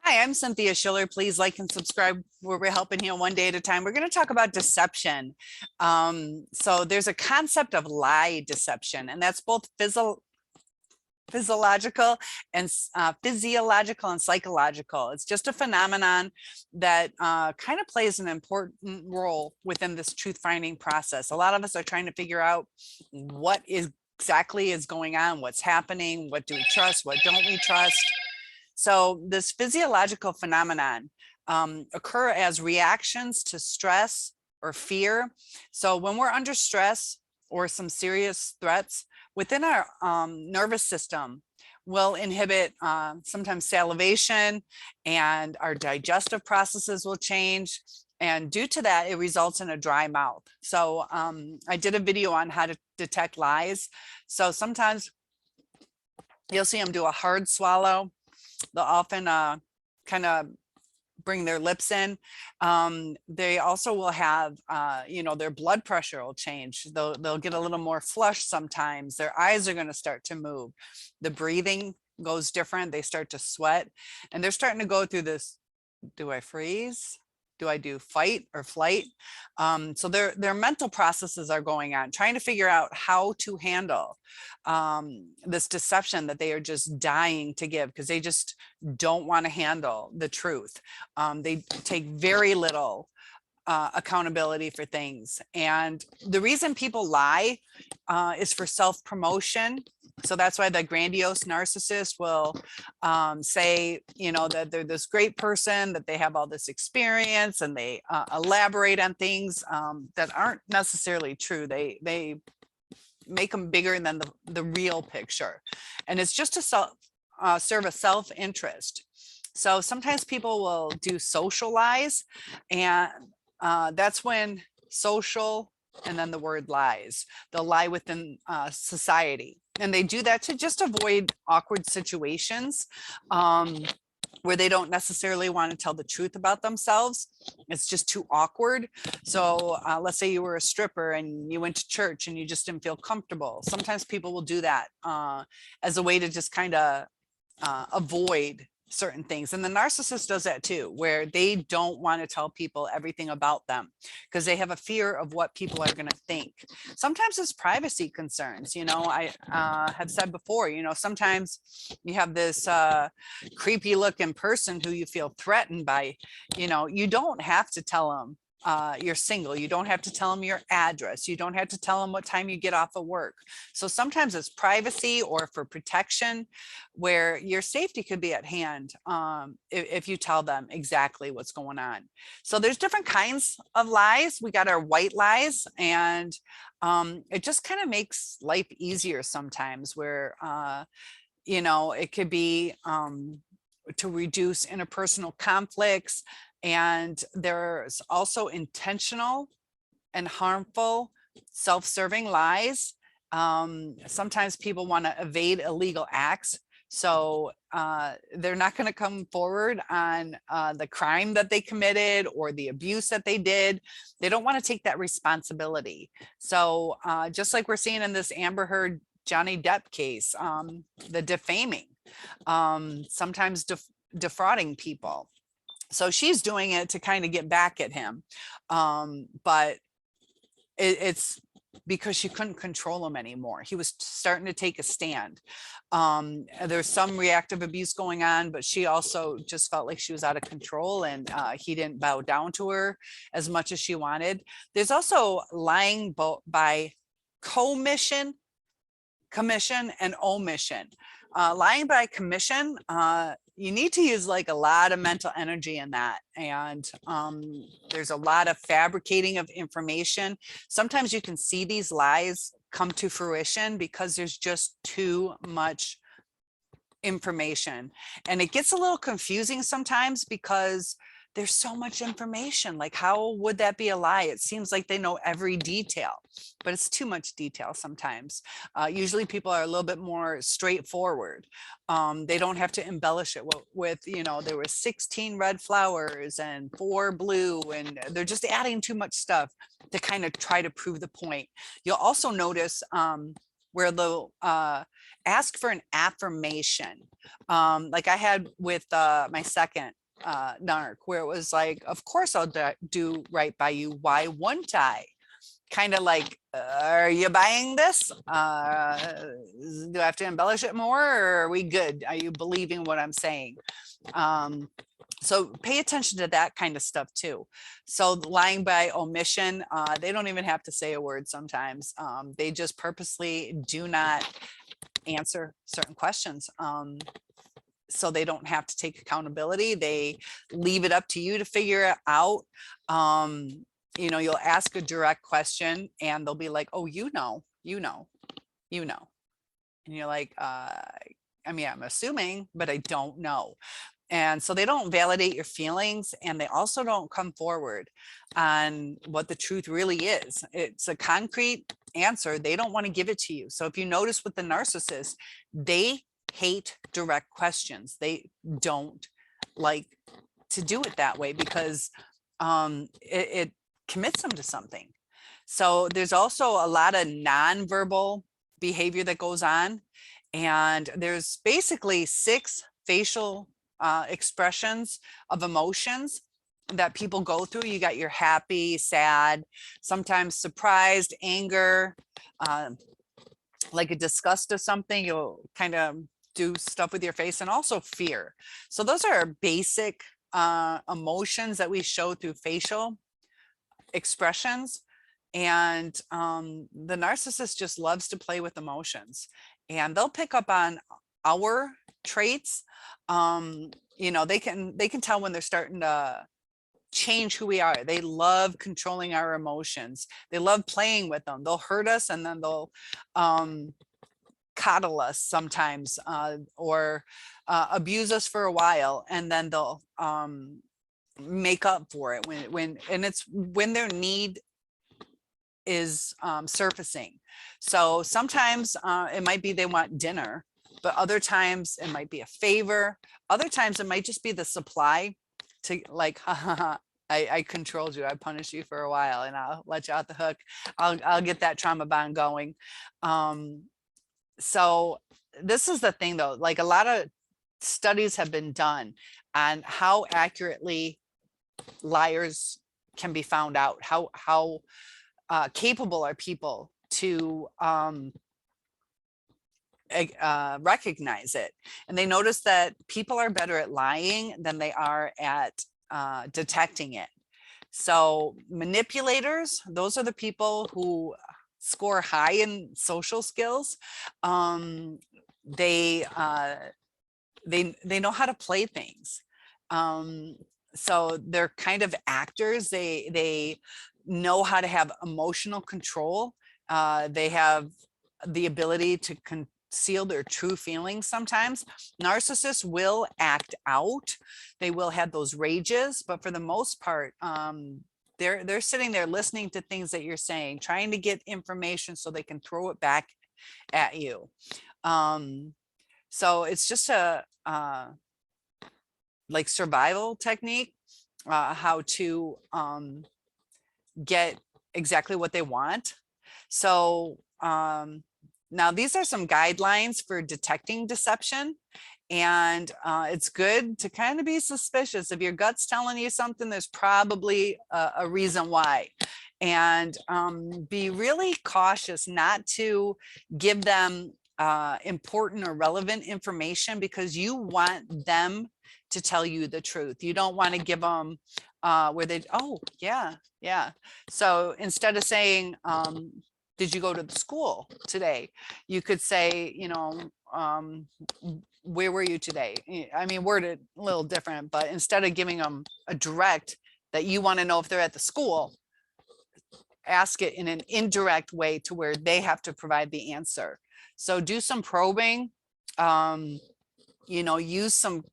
Hi, I'm Cynthia Schiller. Please like and subscribe where we're helping you one day at a time. We're going to talk about deception. So there's a concept of lie deception, and that's both physiological and psychological. It's just a phenomenon that kind of plays an important role within this truth finding process. A lot of us are trying to figure out what exactly is going on, what's happening, what do we trust, what don't we trust. So this physiological phenomenon occur as reactions to stress or fear. So when we're under stress or some serious threats within our nervous system, will inhibit sometimes salivation, and our digestive processes will change. And due to that, it results in a dry mouth. So I did a video on how to detect lies. So sometimes you'll see them do a hard swallow. They'll often kind of bring their lips in. They also will have, their blood pressure will change. They'll get a little more flushed sometimes. Their eyes are going to start to move. The breathing goes different. They start to sweat, and they're starting to go through this, do I freeze? Do I do fight or flight? So their mental processes are going on, trying to figure out how to handle this deception that they are just dying to give, because they just don't want to handle the truth. They take very little accountability for things. And the reason people lie is for self-promotion. So that's why the grandiose narcissist will say, that they're this great person, that they have all this experience, and they elaborate on things that aren't necessarily true. They make them bigger than the real picture. And it's just to serve a self-interest. So sometimes people will do social lies, and that's when social and then the word lies. They'll lie within society. And they do that to just avoid awkward situations where they don't necessarily want to tell the truth about themselves. It's just too awkward. So let's say you were a stripper and you went to church and you just didn't feel comfortable. Sometimes people will do that as a way to just kind of avoid certain things. And the narcissist does that too, where they don't want to tell people everything about them because they have a fear of what people are going to think. Sometimes it's privacy concerns. I have said before, sometimes you have this creepy looking person who you feel threatened by. You don't have to tell them you're single. You don't have to tell them your address. You don't have to tell them what time you get off of work. So sometimes it's privacy or for protection, where your safety could be at hand if you tell them exactly what's going on. So there's different kinds of lies. We got our white lies, and it just kind of makes life easier sometimes, where it could be to reduce interpersonal conflicts. And there's also intentional and harmful self-serving lies. Sometimes people want to evade illegal acts. So they're not going to come forward on the crime that they committed or the abuse that they did. They don't want to take that responsibility. So just like we're seeing in this Amber Heard Johnny Depp case, the defaming, sometimes defrauding people. So she's doing it to kind of get back at him. But it's because she couldn't control him anymore. He was starting to take a stand. There's some reactive abuse going on, but she also just felt like she was out of control, and he didn't bow down to her as much as she wanted. There's also lying by commission, and omission. Lying by commission, you need to use like a lot of mental energy in that. And there's a lot of fabricating of information. Sometimes you can see these lies come to fruition because there's just too much information. And it gets a little confusing sometimes because there's so much information. Like, how would that be a lie? It seems like they know every detail, but it's too much detail sometimes. Usually people are a little bit more straightforward. They don't have to embellish it with, there were 16 red flowers and 4 blue, and they're just adding too much stuff to kind of try to prove the point. You'll also notice where they'll ask for an affirmation. Like I had with my second narc, where it was like, of course I'll do right by you. Why wouldn't I? Kind of like, are you buying this? Do I have to embellish it more, or are we good? Are you believing what I'm saying? So pay attention to that kind of stuff too. So lying by omission, they don't even have to say a word sometimes. They just purposely do not answer certain questions. So they don't have to take accountability. They leave it up to you to figure it out. You know, you'll ask a direct question and they'll be like, oh, you know. And you're like, I mean, I'm assuming, but I don't know. And so they don't validate your feelings, and they also don't come forward on what the truth really is. It's a concrete answer. They don't want to give it to you. So if you notice with the narcissist, they hate direct questions. They don't like to do it that way because it commits them to something. So there's also a lot of nonverbal behavior that goes on. And there's basically 6 facial expressions of emotions that people go through. You got your happy, sad, sometimes surprised, anger, like a disgust of something. You'll kind of do stuff with your face, and also fear. So those are basic emotions that we show through facial expressions. And the narcissist just loves to play with emotions, and they'll pick up on our traits. You know, they can tell when they're starting to change who we are. They love controlling our emotions. They love playing with them. They'll hurt us, and then they'll coddle us sometimes, or abuse us for a while, and then they'll make up for it and it's when their need is surfacing. So sometimes it might be they want dinner, but other times it might be a favor. Other times it might just be the supply to like, I controlled you. I punished you for a while, and I'll let you out the hook. I'll get that trauma bond going. So this is the thing though, like a lot of studies have been done on how accurately liars can be found out. How capable are people to recognize it. And they notice that people are better at lying than they are at detecting it. So manipulators, those are the people who score high in social skills. They know how to play things. So they're kind of actors. They know how to have emotional control. They have the ability to conceal their true feelings sometimes. Narcissists will act out. They will have those rages, but for the most part, they're sitting there listening to things that you're saying, trying to get information so they can throw it back at you. So it's just a like survival technique, how to get exactly what they want. So now these are some guidelines for detecting deception. And it's good to kind of be suspicious. If your gut's telling you something, there's probably a reason why. And be really cautious not to give them important or relevant information, because you want them to tell you the truth. You don't want to give them where they, oh, yeah. So instead of saying, did you go to the school today? You could say, you know, where were you today? I mean, worded a little different, but instead of giving them a direct that you want to know if they're at the school, ask it in an indirect way to where they have to provide the answer. So do some probing, you know, use some,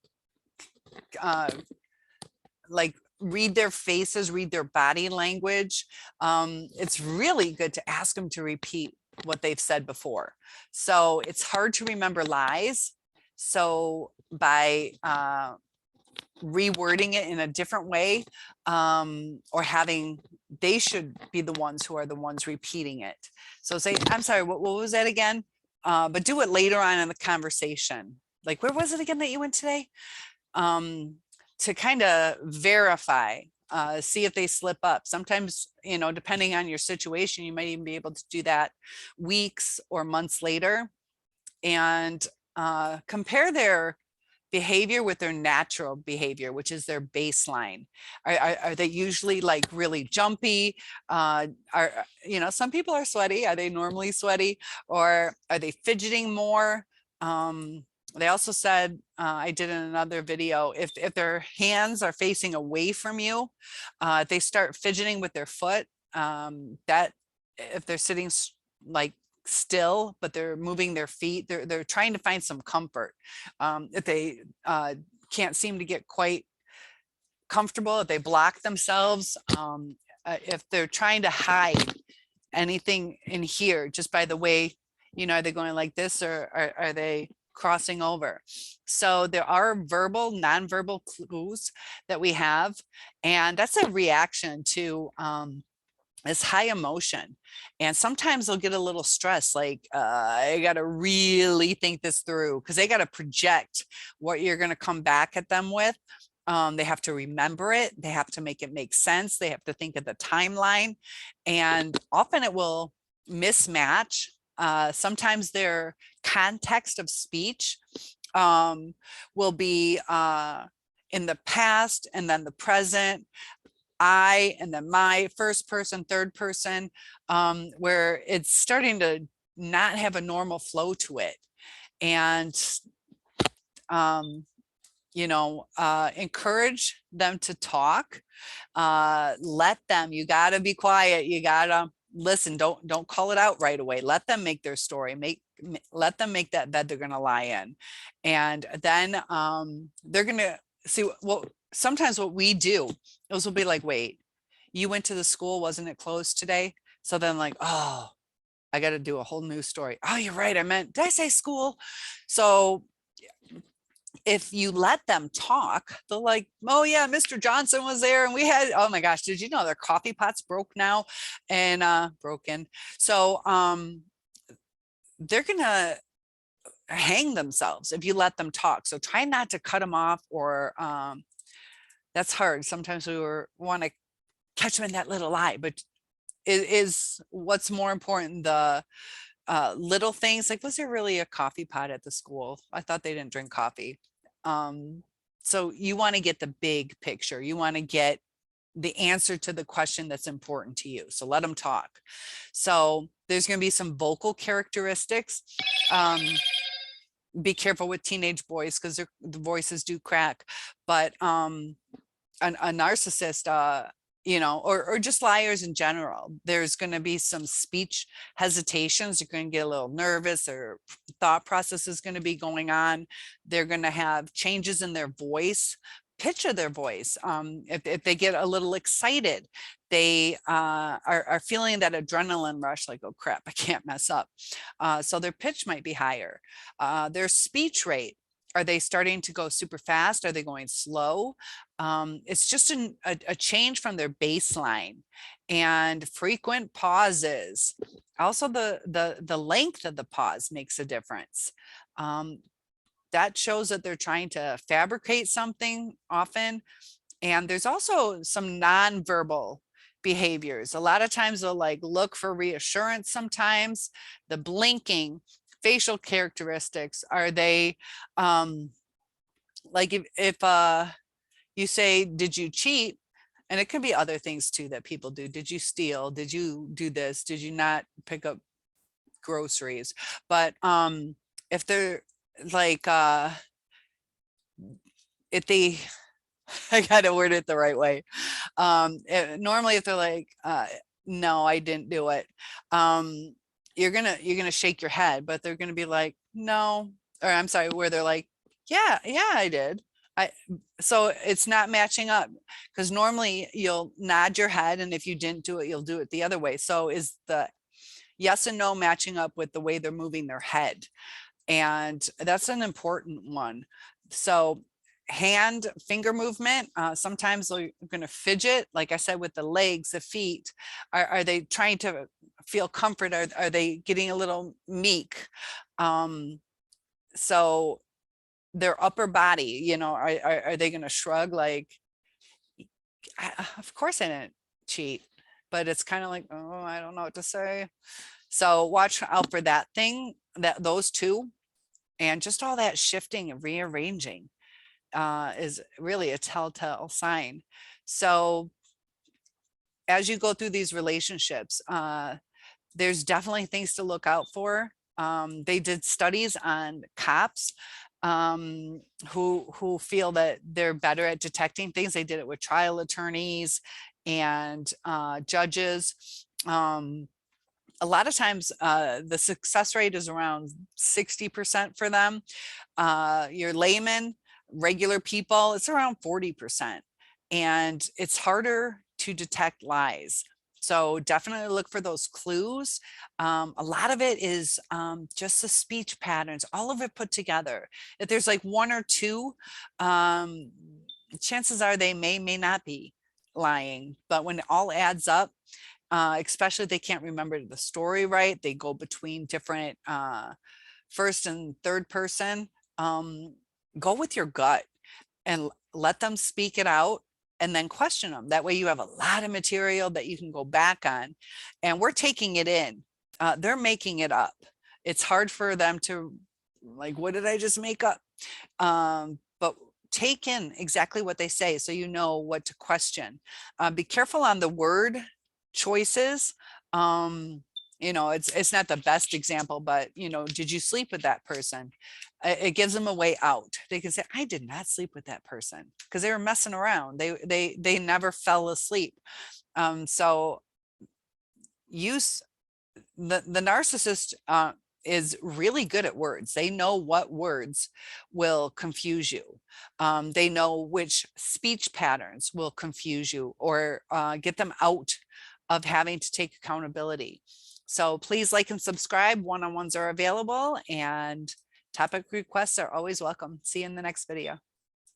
like read their faces, read their body language. It's really good to ask them to repeat what they've said before. So it's hard to remember lies. So by rewording it in a different way, or having, they should be the ones who are the ones repeating it. So say, I'm sorry, what was that again? but do it later on in the conversation. Like, where was it again that you went today? To kind of verify, see if they slip up. Sometimes, you know, depending on your situation, you might even be able to do that weeks or months later, and compare their behavior with their natural behavior, which is their baseline. Are they usually like really jumpy? You know, some people are sweaty. Are they normally sweaty, or are they fidgeting more? They also said, I did in another video, if their hands are facing away from you, if they start fidgeting with their foot, that if they're sitting like still, but they're moving their feet, they're trying to find some comfort. If they can't seem to get quite comfortable, if they block themselves, if they're trying to hide anything in here just by the way, you know, are they going like this, or are they crossing over? So there are verbal, nonverbal clues that we have, and that's a reaction to this high emotion. And sometimes they'll get a little stressed, like, I got to really think this through, because they got to project what you're going to come back at them with. They have to remember it. They have to make it make sense. They have to think of the timeline, and often it will mismatch. Sometimes their context of speech will be in the past and then the present, I, and then my, first person, third person, where it's starting to not have a normal flow to it. And, you know, encourage them to talk, let them, you gotta be quiet, you gotta listen, don't call it out right away. Let them make their story, let them make that bed they're gonna lie in. And then they're gonna see what sometimes what we do is we'll be like, wait, you went to the school, wasn't it closed today? So then like, oh, I got to do a whole new story. Oh, you're right, I meant, did I say school? So if you let them talk, they'll like, oh yeah, Mr. Johnson was there, and we had, oh my gosh, did you know their coffee pots broke now and broken? So they're gonna hang themselves if you let them talk. So try not to cut them off, or that's hard. Sometimes we want to catch them in that little lie, but it is what's more important, the little things like, was there really a coffee pot at the school? I thought they didn't drink coffee. So you want to get the big picture. You want to get the answer to the question that's important to you. So let them talk. So there's going to be some vocal characteristics. Be careful with teenage boys, because the voices do crack. But a narcissist, you know, or just liars in general, there's going to be some speech hesitations. You're going to get a little nervous, or thought process is going to be going on. They're going to have changes in their voice, pitch of their voice. If they get a little excited, they are feeling that adrenaline rush, like, oh crap, I can't mess up. So their pitch might be higher. Their speech rate, are they starting to go super fast? Are they going slow? It's just a change from their baseline. And frequent pauses. Also, the length of the pause makes a difference. That shows that they're trying to fabricate something often. And there's also some nonverbal behaviors. A lot of times they'll like look for reassurance. Sometimes the blinking, facial characteristics, are they like if you say, did you cheat? And it could be other things too that people do. Did you steal? Did you do this? Did you not pick up groceries? But if they're like if they I gotta word it the right way. Normally if they're like no, I didn't do it, you're gonna shake your head, but they're gonna be like, no, or I'm sorry, where they're like, yeah, I did. So it's not matching up, because normally you'll nod your head, and if you didn't do it, you'll do it the other way. So is the yes and no matching up with the way they're moving their head? And that's an important one. So hand finger movement, sometimes they're going to fidget, like I said, with the legs, the feet. Are they trying to feel comfort? Are they getting a little meek? So their upper body, are they going to shrug like, of course I didn't cheat, but it's kind of like, oh, I don't know what to say. So watch out for that thing, those two, and just all that shifting and rearranging is really a telltale sign. So as you go through these relationships, there's definitely things to look out for. They did studies on cops who feel that they're better at detecting things. They did it with trial attorneys and judges. A lot of times the success rate is around 60% for them. Your layman, regular people, it's around 40%. And it's harder to detect lies. So definitely look for those clues. A lot of it is just the speech patterns, all of it put together. If there's like one or two, chances are they may not be lying. But when it all adds up, especially if they can't remember the story right, they go between different first and third person, go with your gut and let them speak it out, and then question them. That way you have a lot of material that you can go back on, and we're taking it in. They're making it up. It's hard for them to, like, what did I just make up? But take in exactly what they say so you know what to question. Be careful on the word choices. It's not the best example, but did you sleep with that person? It gives them a way out. They can say, I did not sleep with that person, because they were messing around. They never fell asleep. So use the narcissist is really good at words. They know what words will confuse you. They know which speech patterns will confuse you or get them out of having to take accountability. So please like and subscribe. One-on-ones are available, and topic requests are always welcome. See you in the next video.